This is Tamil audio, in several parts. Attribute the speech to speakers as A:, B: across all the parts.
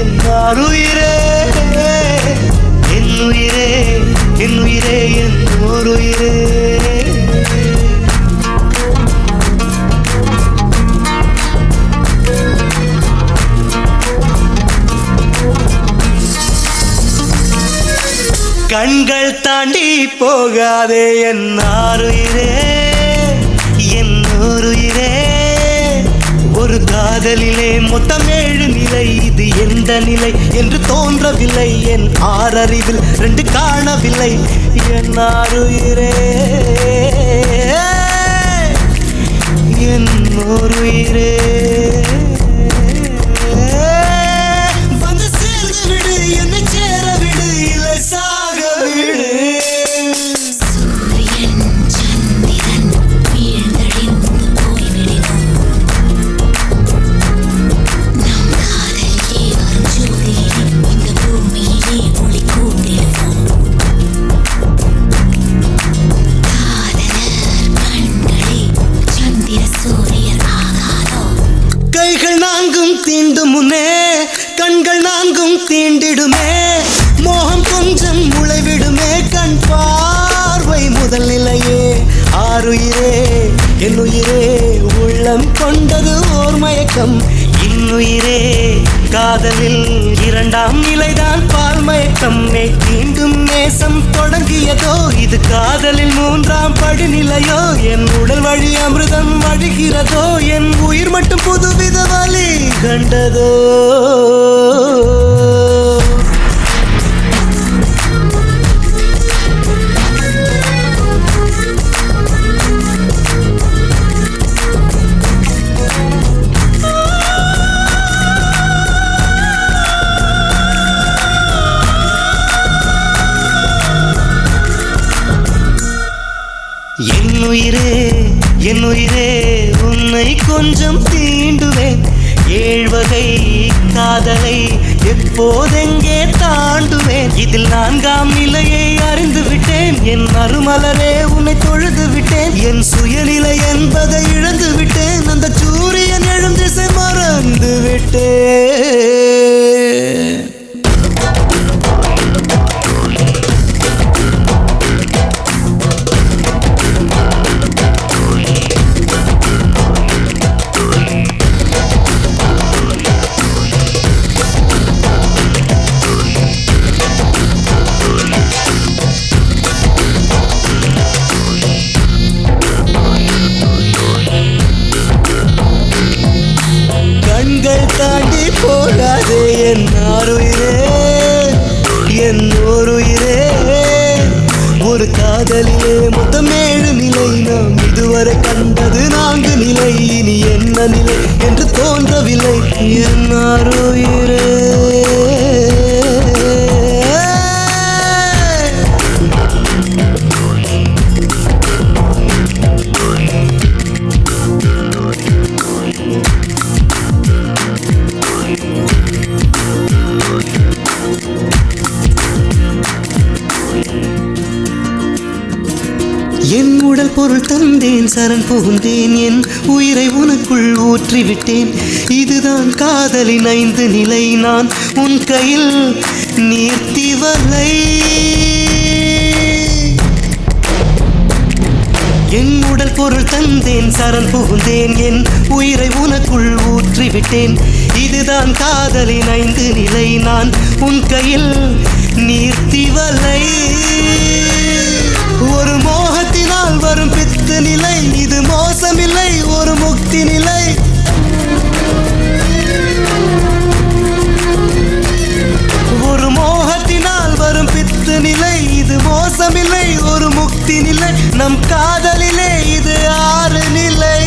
A: என் ஆருயிரே என் உயிரே என் உயிரே என் ஓருயிரே. கண்கள் தாண்டி போகாதே என் ஆருயிரே என் ஓருயிரே. ஒரு காதலிலே மொத்தம் 7 நிலை, இது எந்த நிலை என்று தோன்றவில்லை. என் ஆறறிவில் 2 காணவில்லை. என் ஆருயிரே என் ஓருயிரே. வந்து சேர்ந்து விடு, என்னை சேர விடு, இல்லை சாக விடு. கைகள் நான்கும் தீண்டும் முன்னே கண்கள் நான்கும் தீண்டிடுமே. மோகம் கொஞ்சம் முளைவிடுமே. கண் பார்வை முதல் நிலையே. ஆருயிரே என் உயிரே உள்ளம் கொண்டது ஓர் மயக்கம். இன்னுயிரே காதலில் 2ஆம் நிலைதான் பால் மயக்கம். தீண்டும் நேசம் தொடங்கியதோ இது காதலில் 3ஆம் படிநிலையோ. என் உடல் வழி அமிர்தம் வழிகிறதோ. என் உயிர் மட்டும் புதுவித வலி கண்டதோ. என் உயிரே உன்னை கொஞ்சம் தீண்டுவேன். 7 வகை காதலை எப்போதெங்கே தாண்டுவேன். இதில் 4ஆம் நிலையை அறிந்து விட்டேன். என் அருமலரே உன்னை தொழுது விட்டேன். என் சுயநிலை என்பதை இழந்து விட்டேன். அந்த சூரியன் எழும் திசை மறந்து விட்டேன். தாண்டி போகாதே என் ஆருயிரே என் ஓருயிரே. ஒரு காதலிலே மொத்தம் 7 நிலை. நாம் இதுவரை கண்டது 4 நிலை. இனி என்ன நிலை என்று தோன்றவில்லை. என் ஆருயிரே என் உடல் பொருள் தந்தேன் சரண் புகுந்தேன். என் உயிரை உனக்குள் ஊற்றிவிட்டேன். இதுதான் காதலின் 5 நிலை. நான் உன் கையில் நீர்த்தி வலை. என் உடல் பொருள் தந்தேன் சரண் புகுந்தேன். என் உயிரை உனக்குள் ஊற்றிவிட்டேன். இதுதான் காதலின் 5 நிலை. நான் உன் கையில் நீர்த்தி வலை. ஒரு மோகத்தினால் வரும் பித்து நிலை. இது மோசமில்லை, ஒரு முக்தி நிலை. ஒரு மோகத்தினால் வரும் பித்து நிலை. இது மோசமில்லை, ஒரு முக்தி நிலை. நம் காதலிலே இது 6 நிலை.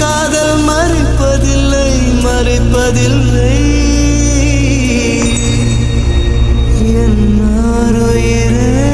A: காதல் மறைப்பதில்லை என் ஆருயிரே